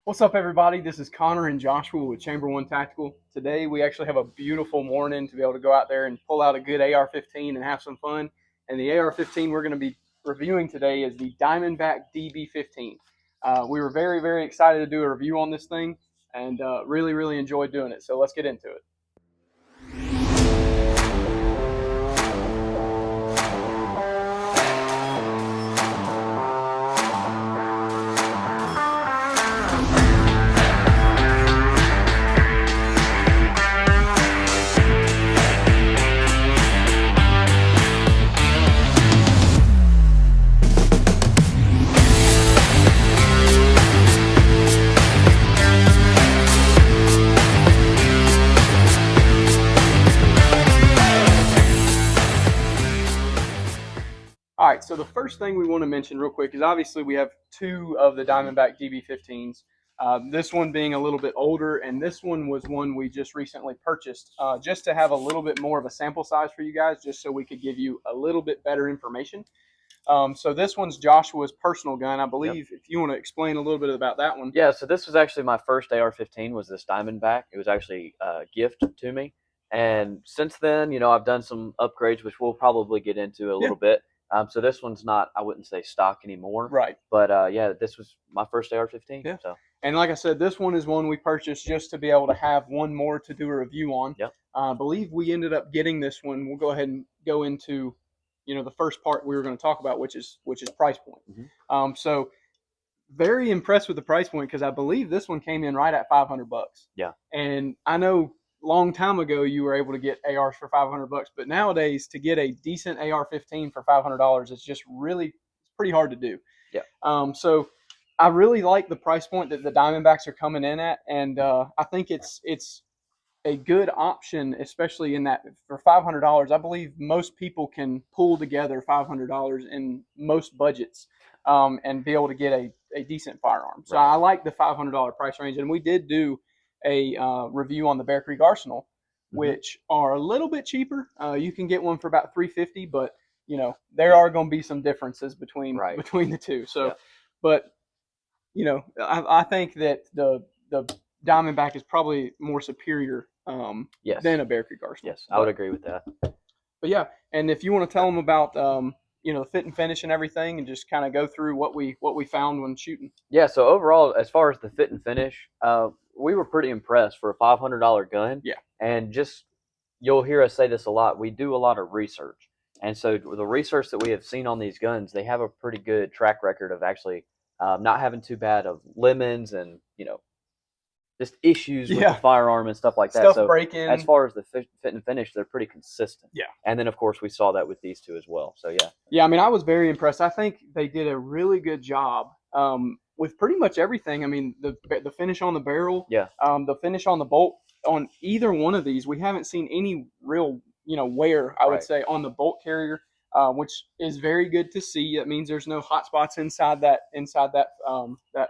What's up, everybody? This is Connor and Joshua with Chamber One Tactical. Today, we actually have a beautiful morning to be able to go out there and pull out a good AR-15 and have some fun. And the AR-15 we're going to be reviewing today is the Diamondback DB15. We were very, very excited to do a review on this thing and really, really enjoyed doing it. So let's get into it. All right, so the first thing we want to mention real quick is obviously we have two of the Diamondback DB15s. This one being a little bit older, and this one was one we just recently purchased just to have a little bit more of a sample size for you guys, just so we could give you a little bit better information. So this one's Joshua's personal gun, I believe. Yep. If you want to explain a little bit about that one. Yeah, so this was actually my first AR-15 was this Diamondback. It was actually a gift to me. And since then, I've done some upgrades, which we'll probably get into a little bit. So this one's not, I wouldn't say stock anymore. Right. But yeah, this was my first AR-15. Yeah. So. And like I said, this one is one we purchased just to be able to have one more to do a review on. Yep. I believe we ended up getting this one. We'll go ahead and go into, the first part we were going to talk about, which is price point. Mm-hmm. So very impressed with the price point because I believe this one came in right at $500. Yeah. And I know long time ago you were able to get ARs for $500, but nowadays to get a decent AR-15 for $500 is just really pretty hard to do. Yeah. So I really like the price point that the Diamondbacks are coming in at, and I think it's a good option, especially in that for $500. I believe most people can pull together $500 in most budgets and be able to get a decent firearm. So I like the $500 price range, and we did do a review on the Bear Creek Arsenal, which are a little bit cheaper. You can get one for about $350, but there are going to be some differences between the two. So, but I think that the Diamondback is probably more superior than a Bear Creek Arsenal. Yes, I would agree with that. But yeah, and if you want to tell them about the fit and finish and everything, and just kind of go through what we found when shooting. Yeah, so overall, as far as the fit and finish, we were pretty impressed for a $500 gun. Yeah. And you'll hear us say this a lot, we do a lot of research. And so the research that we have seen on these guns, they have a pretty good track record of actually not having too bad of lemons and, just issues with the firearm and stuff like that. Stuff breaking. As far as the fit and finish, they're pretty consistent. Yeah. And then, of course, we saw that with these two as well. So, yeah. Yeah, I mean, I was very impressed. I think they did a really good job with pretty much everything. I mean, the finish on the barrel, the finish on the bolt, on either one of these, we haven't seen any real, wear, I would say, on the bolt carrier, which is very good to see. That means there's no hot spots inside that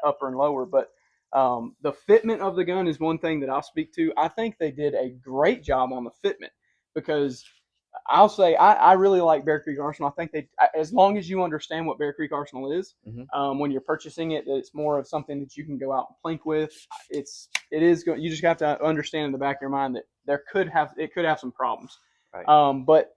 upper and lower. But the fitment of the gun is one thing that I'll speak to. I think they did a great job on the fitment because I'll say I really like Bear Creek Arsenal. I think as long as you understand what Bear Creek Arsenal is, when you're purchasing it, it's more of something that you can go out and plink with. You just have to understand in the back of your mind that it could have some problems. Right. But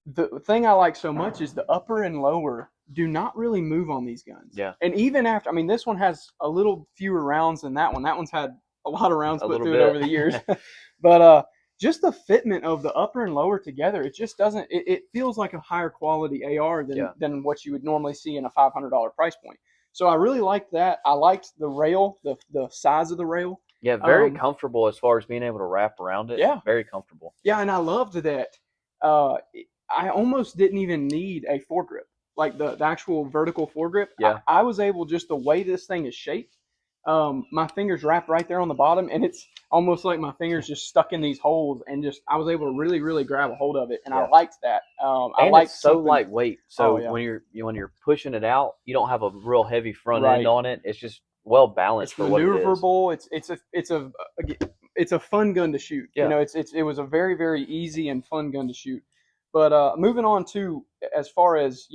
the thing I like so much is the upper and lower do not really move on these guns. Yeah. And even after, I mean, this one has a little fewer rounds than that one. That one's had a lot of rounds put through it over the years. But just the fitment of the upper and lower together, it just doesn't. It feels like a higher quality AR than what you would normally see in a $500 price point. So I really liked that. I liked the rail, the size of the rail. Yeah, very comfortable as far as being able to wrap around it. Yeah, very comfortable. Yeah, and I loved that. I almost didn't even need a foregrip, like the actual vertical foregrip. Yeah, I was able, just the way this thing is shaped, my fingers wrap right there on the bottom, and it's almost like my fingers just stuck in these holes, and I was able to really, really grab a hold of it, and I liked that. I liked it's so lightweight, so when you're pushing it out, you don't have a real heavy front end on it. It's just well balanced. It's maneuverable. It's a fun gun to shoot. Yeah. It was a very, very easy and fun gun to shoot. But moving on to, as far as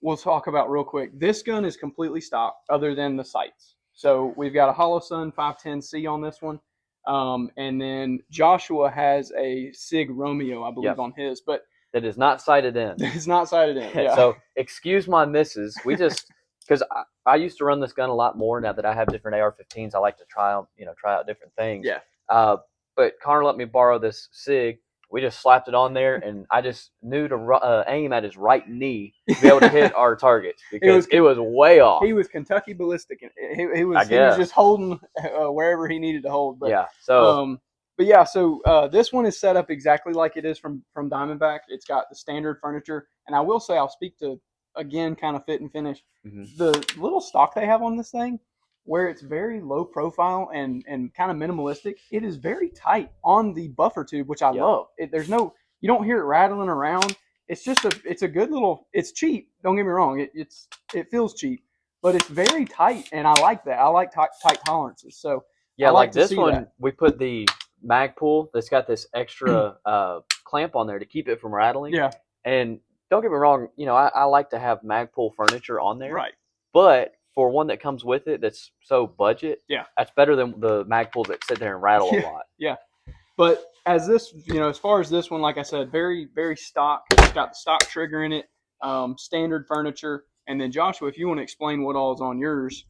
we'll talk about real quick. This gun is completely stock, other than the sights. So we've got a Holosun 510C on this one. And then Joshua has a SIG Romeo, I believe, on his, but that is not sighted in. It's not sighted in. Yeah. So excuse my misses. We just because I used to run this gun a lot more. Now that I have different AR-15s, I like to try out different things. Yeah. But Connor let me borrow this SIG. We just slapped it on there, and I just knew to aim at his right knee to be able to hit our targets because it was way off. He was Kentucky ballistic. He was just holding wherever he needed to hold. But, yeah. So. So this one is set up exactly like it is from Diamondback. It's got the standard furniture, and I will say I'll speak to again kind of fit and finish. The little stock they have on this thing, where it's very low profile and kind of minimalistic, it is very tight on the buffer tube, which I love. You don't hear it rattling around. It's just it's a good little. It's cheap. Don't get me wrong. It feels cheap, but it's very tight, and I like that. I like tight tolerances. So yeah, like this one, we put the mag pull that's got this extra clamp on there to keep it from rattling. Yeah. And don't get me wrong, I like to have mag pull furniture on there. Right. But for one that comes with it that's so budget, yeah, that's better than the mag pulls that sit there and rattle a lot. Yeah. But as this, as far as this one, like I said, very, very stock. It's got the stock trigger in it, standard furniture. And then Joshua, if you want to explain what all is on yours.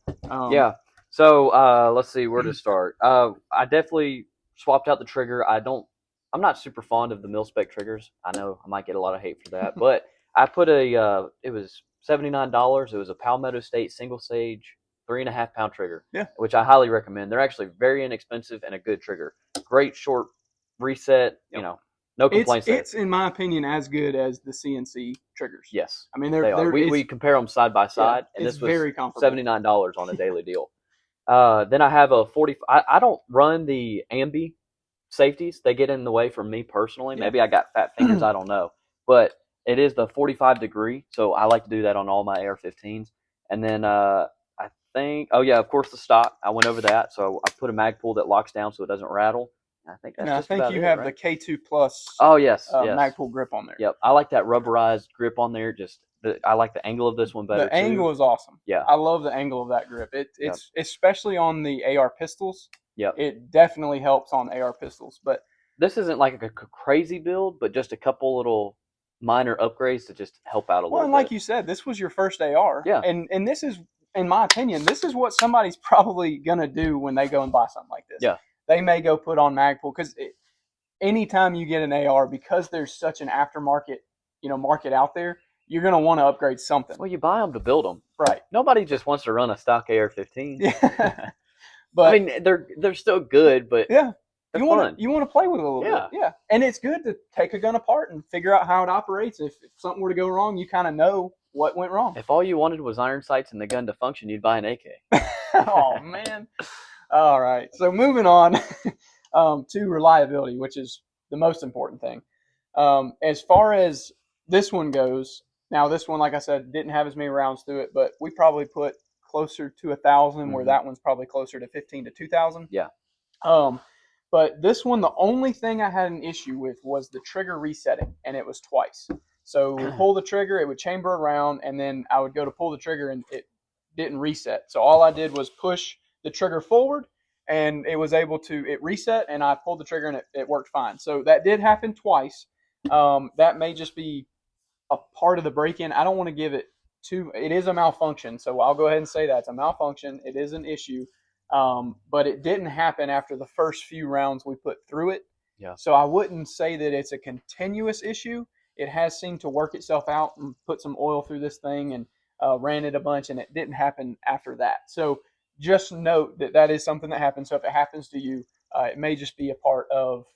Yeah. So let's see where to start. I definitely swapped out the trigger. I'm not super fond of the mil-spec triggers. I know I might get a lot of hate for that, but I put it was $79. It was a Palmetto State single sage 3.5 pound trigger, which I highly recommend. They're actually very inexpensive and a good trigger. Great short reset, no complaints. It's in my opinion as good as the CNC triggers. Yes. I mean, we compare them side by side, and this was very comparable. $79 on a daily deal. Then I have a 40. I don't run the ambi safeties. They get in the way for me personally. Maybe I got fat fingers. I don't know. But it is the 45 degree. So I like to do that on all my AR-15s. And then I think, of course, the stock. I went over that. So I put a mag pull that locks down so it doesn't rattle. I think that's just about you have right? the K2 Plus yes. mag pull grip on there. Yep. I like that rubberized grip on there. I like the angle of this one better. The angle is awesome. Yeah. I love the angle of that grip. It's especially on the AR pistols. Yeah. It definitely helps on AR pistols. But this isn't like a crazy build, but just a couple little minor upgrades to just help out a little bit. And like you said, this was your first AR. Yeah. And this is, in my opinion, this is what somebody's probably going to do when they go and buy something like this. Yeah. They may go put on mag pull because anytime you get an AR, because there's such an aftermarket, market out there, you're going to want to upgrade something. Well, you buy them to build them. Right. Nobody just wants to run a stock AR-15. Yeah. But I mean, they're still good, but yeah, you want to play with it a little bit. Yeah. And it's good to take a gun apart and figure out how it operates. If something were to go wrong, you kind of know what went wrong. If all you wanted was iron sights and the gun to function, you'd buy an AK. Oh, man. All right. So moving on to reliability, which is the most important thing. As far as this one goes, now this one, like I said, didn't have as many rounds through it, but we probably put closer to 1,000, where that one's probably closer to 15 to 2,000. Yeah. But this one, the only thing I had an issue with was the trigger resetting, and it was twice. So we pull the trigger, it would chamber around, and then I would go to pull the trigger, and it didn't reset. So all I did was push the trigger forward, and it reset, and I pulled the trigger, and it worked fine. So that did happen twice. That may just be a part of the break-in. I don't want to give it it is a malfunction, so I'll go ahead and say that. It's a malfunction. It is an issue. But it didn't happen after the first few rounds we put through it. Yeah. So I wouldn't say that it's a continuous issue. It has seemed to work itself out and put some oil through this thing and ran it a bunch, and it didn't happen after that. So just note that is something that happens. So if it happens to you, it may just be a part of,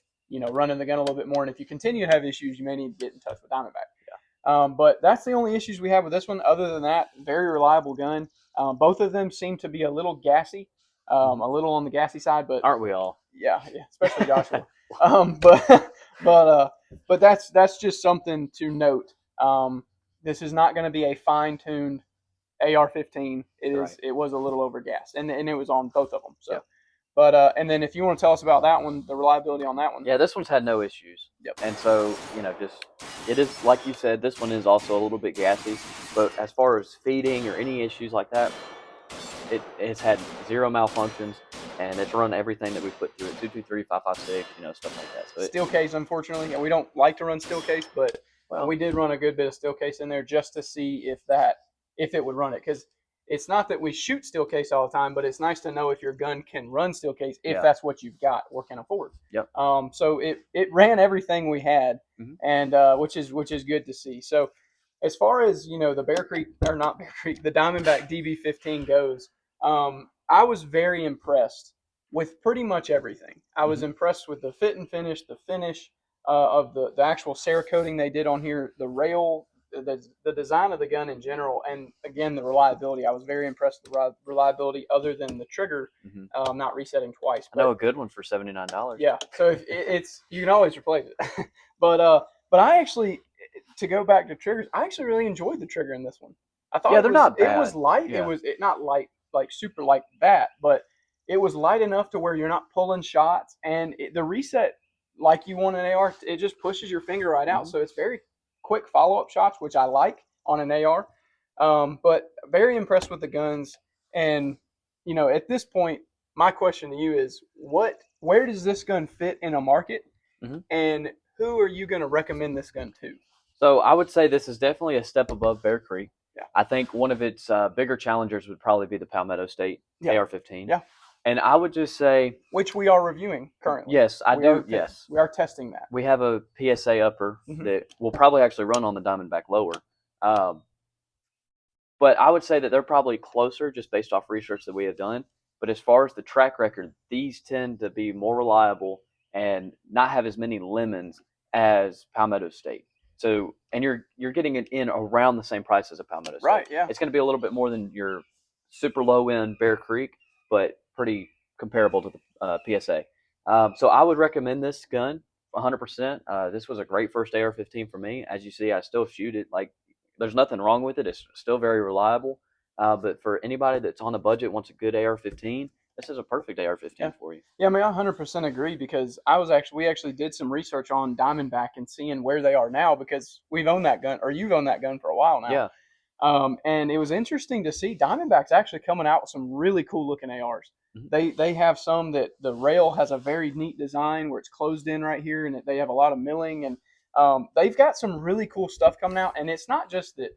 running the gun a little bit more. And if you continue to have issues, you may need to get in touch with Diamondback. Yeah. But that's the only issues we have with this one. Other than that, very reliable gun. Both of them seem to be a little gassy. A little on the gassy side, but aren't we all? Yeah, especially Joshua. But that's just something to note. This is not going to be a fine-tuned AR-15. It was a little over gas, and it was on both of them. So, yeah. But and then if you want to tell us about that one, the reliability on that one. Yeah, this one's had no issues. Yep. And so it is like you said. This one is also a little bit gassy, but as far as feeding or any issues like that, it's had zero malfunctions, and it's run everything that we put through it, 223, 556, stuff like that. So steel case, unfortunately, and we don't like to run steel case, but we did run a good bit of steel case in there just to see if it would run it, because it's not that we shoot steel case all the time, but it's nice to know if your gun can run steel case if that's what you've got or can afford. Yep. So it ran everything we had, and which is good to see. So as far as the Bear Creek, or not Bear Creek, the Diamondback DB15 goes, I was very impressed with pretty much everything. I was impressed with the fit and finish, the finish of the actual Cerakoting they did on here, the rail, the design of the gun in general, and again the reliability. I was very impressed with the reliability, other than the trigger not resetting twice. I know a good one for $79. Yeah, so if it's you can always replace it. but I actually, to go back to triggers, I actually really enjoyed the trigger in this one. I thought they're not bad. It was light. Yeah. It was not light, like super like that, but it was light enough to where you're not pulling shots, and the reset, like you want an AR, it just pushes your finger right out. So it's very quick follow-up shots, which I like on an AR. But very impressed with the guns. And at this point, my question to you is, where does this gun fit in a market, and who are you going to recommend this gun to? So I would say this is definitely a step above Bear Creek. Yeah. I think one of its bigger challengers would probably be the Palmetto State AR-15. Yeah. And I would just say, which we are reviewing currently. Yes, I do. Yes, we are testing that. We have a PSA upper that will probably actually run on the Diamondback lower. But I would say that they're probably closer just based off research that we have done. But as far as the track record, these tend to be more reliable and not have as many lemons as Palmetto State. So, and you're getting it in around the same price as a Palmetto State. Right, yeah. It's going to be a little bit more than your super low end Bear Creek, but pretty comparable to the PSA. So I would recommend this gun 100%. This was a great first AR-15 for me. As you see, I still shoot it. Like, there's nothing wrong with it. It's still very reliable. But for anybody that's on a budget, wants a good AR-15, this is a perfect AR-15 for you. Yeah, I mean, I 100% agree, because we actually did some research on Diamondback and seeing where they are now, because we've owned that gun, or you've owned that gun for a while now. Yeah. And it was interesting to see Diamondback's actually coming out with some really cool looking ARs. They have some that the rail has a very neat design where it's closed in right here, and they have a lot of milling, and they've got some really cool stuff coming out. And it's not just that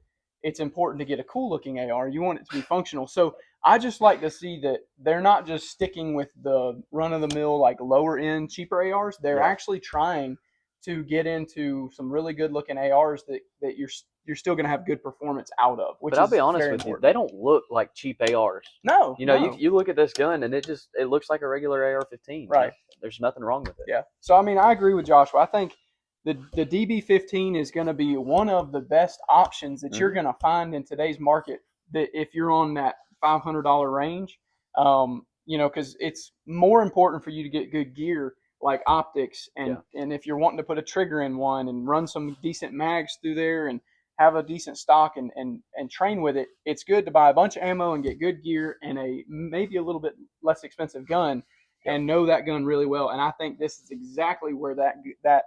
it's important to get a cool looking AR, you want it to be functional. So I just like to see that they're not just sticking with the run of the mill, like lower end cheaper ARs. They're actually trying to get into some really good looking ARs that you're still going to have good performance out of. But I'll be honest with you, they don't look like cheap ARs. No, you look at this gun and it looks like a regular AR-15. Right. There's nothing wrong with it. Yeah. So I mean, I agree with Joshua. I think the DB15 is going to be one of the best options that you're going to find in today's market. That if you're on that $500 range, because it's more important for you to get good gear, like optics, and if you're wanting to put a trigger in one and run some decent mags through there and have a decent stock and train with it, it's good to buy a bunch of ammo and get good gear and a maybe a little bit less expensive gun and know that gun really well. And I think this is exactly where that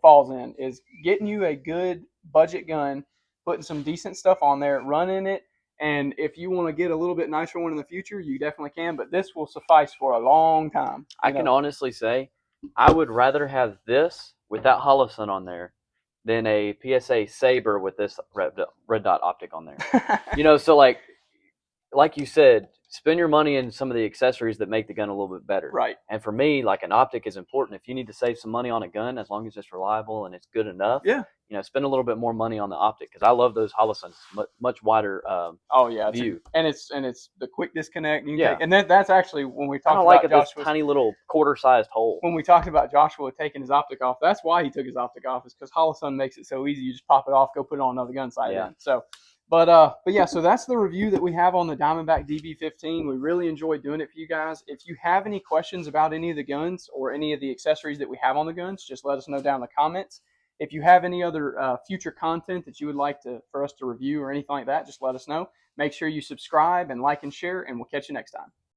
falls in, is getting you a good budget gun, putting some decent stuff on there, running it. And if you want to get a little bit nicer one in the future, you definitely can. But this will suffice for a long time. I can honestly say I would rather have this with that Holosun on there than a PSA Saber with this red dot optic on there. So like you said, spend your money in some of the accessories that make the gun a little bit better. Right. And for me, like, an optic is important. If you need to save some money on a gun, as long as it's reliable and it's good enough, spend a little bit more money on the optic, because I love those Holosuns, much wider view. And it's the quick disconnect. And that's actually when we talked about Joshua's tiny little quarter-sized hole. When we talked about Joshua taking his optic off, that's why he took his optic off, is because Holosun makes it so easy. You just pop it off, go put it on another gun sight. Yeah. So. But yeah, so that's the review that we have on the Diamondback DB15. We really enjoyed doing it for you guys. If you have any questions about any of the guns or any of the accessories that we have on the guns, just let us know down in the comments. If you have any other future content that you would like for us to review or anything like that, just let us know. Make sure you subscribe and like and share, and we'll catch you next time.